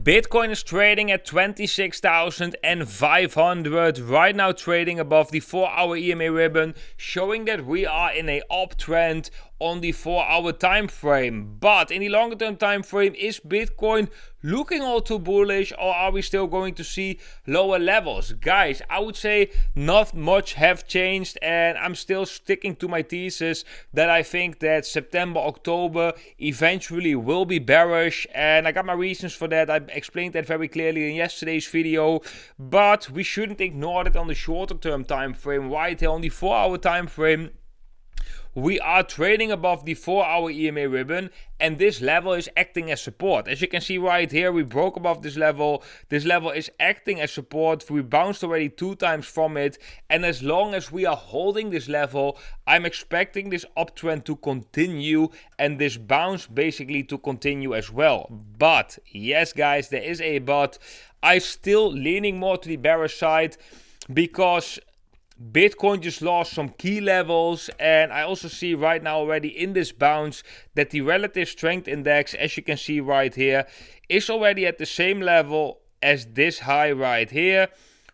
Bitcoin is trading at 26,500, right now trading above the 4-hour EMA ribbon, showing that we are in a uptrend on the 4-hour time frame. But in the longer term time frame, is Bitcoin looking all too bullish, or are we still going to see lower levels? Guys, I would say not much have changed, and I'm still sticking to my thesis that I think that September, October eventually will be bearish, and I got my reasons for that. I explained that very clearly in yesterday's video, but we shouldn't ignore it on the shorter term time frame. Right here on the 4-hour time frame, we are trading above the 4-hour EMA ribbon, and this level is acting as support. As you can see right here, we broke above this level. This level is acting as support. We bounced already 2 times from it, and as long as we are holding this level, I'm expecting this uptrend to continue and this bounce basically to continue as well. But yes guys, there is a but. I'm still leaning more to the bearish side because Bitcoin just lost some key levels, and I also see right now already in this bounce that the relative strength index, as you can see right here, is already at the same level as this high right here,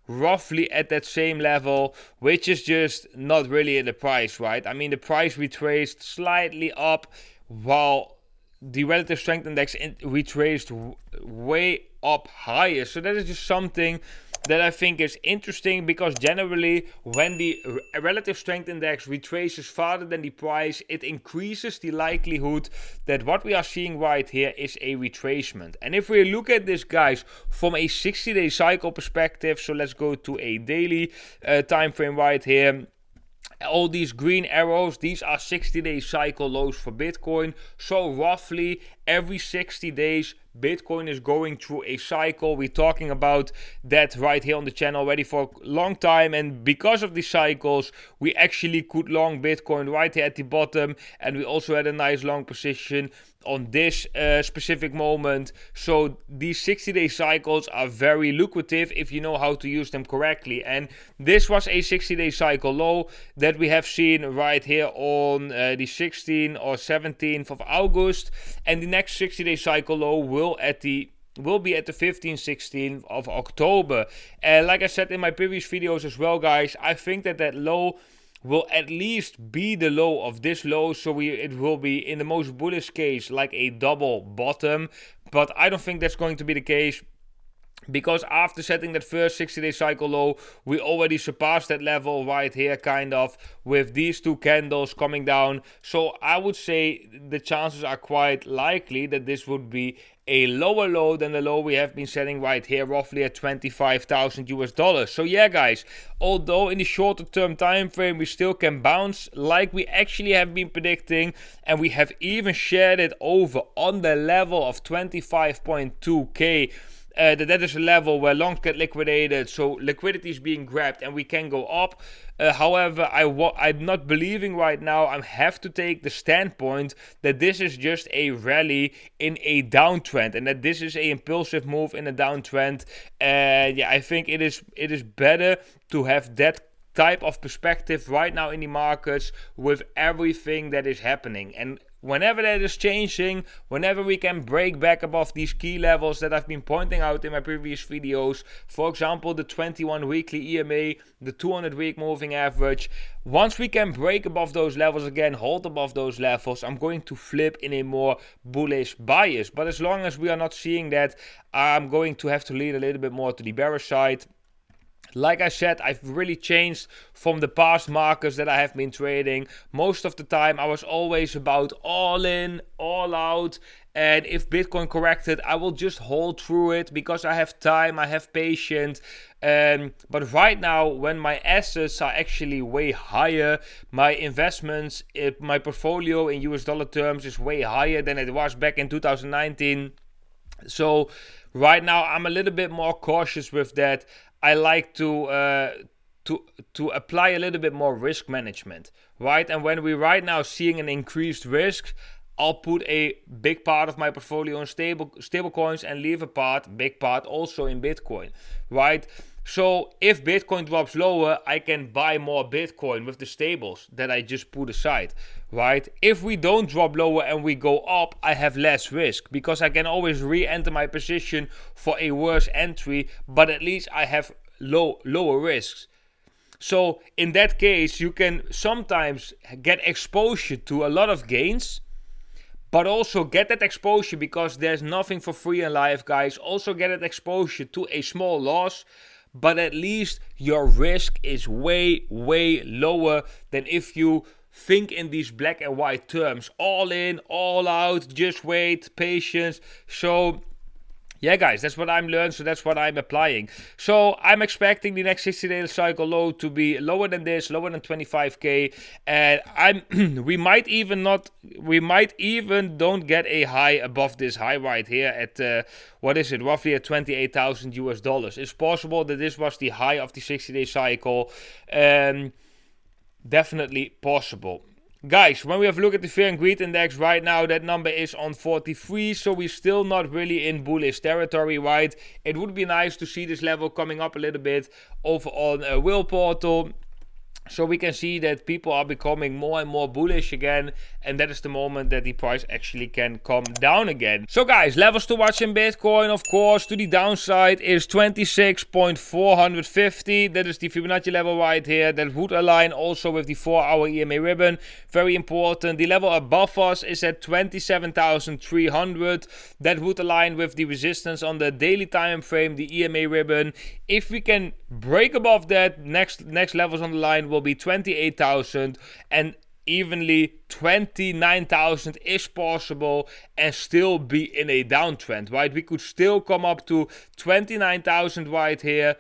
roughly at that same level, which is just not really in the price, right? I mean, the price retraced slightly up while the relative strength index retraced way up higher. So that is just something that I think is interesting, because generally when the relative strength index retraces farther than the price, it increases the likelihood that what we are seeing right here is a retracement. And if we look at this, guys, from a 60-day cycle perspective, so let's go to a daily time frame right here. All these green arrows, these are 60-day cycle lows for Bitcoin. So roughly every 60 days, Bitcoin is going through a cycle. We're talking about that right here on the channel already for a long time, and because of the cycles, we actually could long Bitcoin right here at the bottom, and we also had a nice long position on this specific moment. So these 60-day cycles are very lucrative if you know how to use them correctly, and this was a 60-day cycle low that we have seen right here on the 16th or 17th of August, and the next 60-day cycle low will be at the 15th, 16th of October. And like I said in my previous videos as well, guys, I think that low will at least be the low of this low, so it will be, in the most bullish case, like a double bottom, but I don't think that's going to be the case, because after setting that first 60-day cycle low, we already surpassed that level right here, kind of, with these 2 candles coming down. So I would say the chances are quite likely that this would be a lower low than the low we have been setting right here, roughly at $25,000. So yeah, guys, although in the shorter term time frame we still can bounce like we actually have been predicting, and we have even shared it over on the level of 25.2k. That is a level where longs get liquidated, so liquidity is being grabbed and we can go up. However, I'm not believing right now. I have to take the standpoint that this is just a rally in a downtrend, and that this is an impulsive move in a downtrend. Yeah, I think it is better to have that type of perspective right now in the markets with everything that is happening. And whenever that is changing, whenever we can break back above these key levels that I've been pointing out in my previous videos, for example, the 21 weekly EMA, the 200 week moving average, once we can break above those levels again, hold above those levels, I'm going to flip in a more bullish bias. But as long as we are not seeing that, I'm going to have to lean a little bit more to the bearish side. Like I said, I've really changed from the past markets that I have been trading. Most of the time I was always about all in, all out, and if Bitcoin corrected, I will just hold through it because I have time, I have patience. But right now, when my assets are actually way higher, my investments, my portfolio in US dollar terms is way higher than it was back in 2019. So right now I'm a little bit more cautious with that. I like to apply a little bit more risk management, right? And when we're right now seeing an increased risk, I'll put a big part of my portfolio in stable coins and leave a big part also in Bitcoin, right? So if Bitcoin drops lower, I can buy more Bitcoin with the stables that I just put aside, right? If we don't drop lower and we go up, I have less risk because I can always re-enter my position for a worse entry, but at least I have lower risks. So in that case, you can sometimes get exposure to a lot of gains, but also get that exposure because there's nothing for free in life, guys. Also get that exposure to a small loss, but at least your risk is way lower than if you think in these black and white terms. All in, all out, just wait, patience. So yeah, guys, that's what I'm learned, so that's what I'm applying. So I'm expecting the next 60-day cycle low to be lower than this, lower than 25k, and we might even don't get a high above this high right here at roughly at 28,000 US dollars. It's possible that this was the high of the 60-day cycle. Definitely possible. Guys, when we have a look at the Fear and Greed Index right now, that number is on 43, so we're still not really in bullish territory, right? It would be nice to see this level coming up a little bit over on Will Portal, so we can see that people are becoming more and more bullish again, and that is the moment that the price actually can come down again. So guys, levels to watch in Bitcoin, of course, to the downside is 26.450. That is the Fibonacci level right here. That would align also with the 4-hour EMA ribbon. Very important. The level above us is at 27,300. That would align with the resistance on the daily time frame, the EMA ribbon. If we can break above that, next levels on the line will be 28,000, and evenly 29,000 is possible and still be in a downtrend, right? We could still come up to 29,000 right here,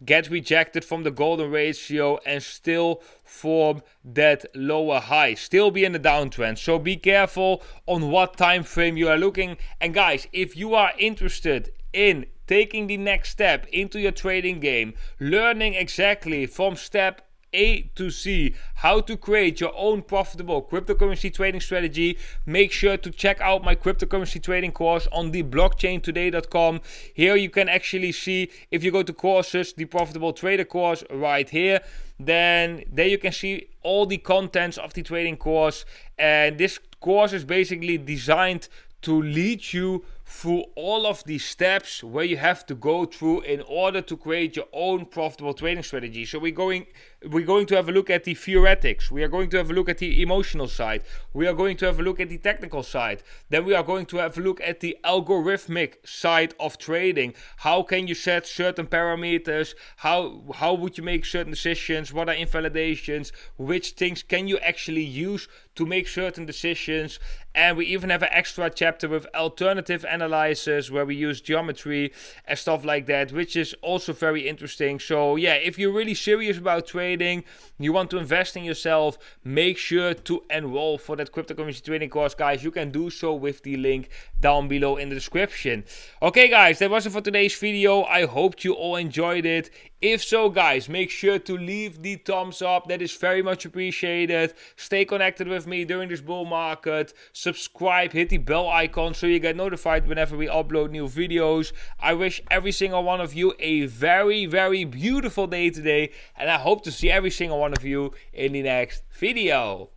get rejected from the golden ratio, and still form that lower high, still be in the downtrend. So be careful on what time frame you are looking. And guys, if you are interested in taking the next step into your trading game, learning exactly from step A to Z how to create your own profitable cryptocurrency trading strategy, make sure to check out my cryptocurrency trading course on the blockchaintoday.com. Here you can actually see, if you go to courses, the profitable trader course right here, then there you can see all the contents of the trading course. And this course is basically designed to lead you through all of these steps where you have to go through in order to create your own profitable trading strategy. So we're going to have a look at the theoretics. We are going to have a look at the emotional side. We are going to have a look at the technical side. Then we are going to have a look at the algorithmic side of trading. How can you set certain parameters? How would you make certain decisions? What are invalidations? Which things can you actually use to make certain decisions? And we even have an extra chapter with alternative analysis where we use geometry and stuff like that, which is also very interesting. So yeah, if you're really serious about trading, you want to invest in yourself, make sure to enroll for that cryptocurrency trading course, guys. You can do so with the link down below in the description. Okay guys, that was it for today's video. I hope you all enjoyed it. If so, guys, make sure to leave the thumbs up. That is very much appreciated. Stay connected with me during this bull market. Subscribe, hit the bell icon so you get notified whenever we upload new videos. I wish every single one of you a very, very beautiful day today. And I hope to see every single one of you in the next video.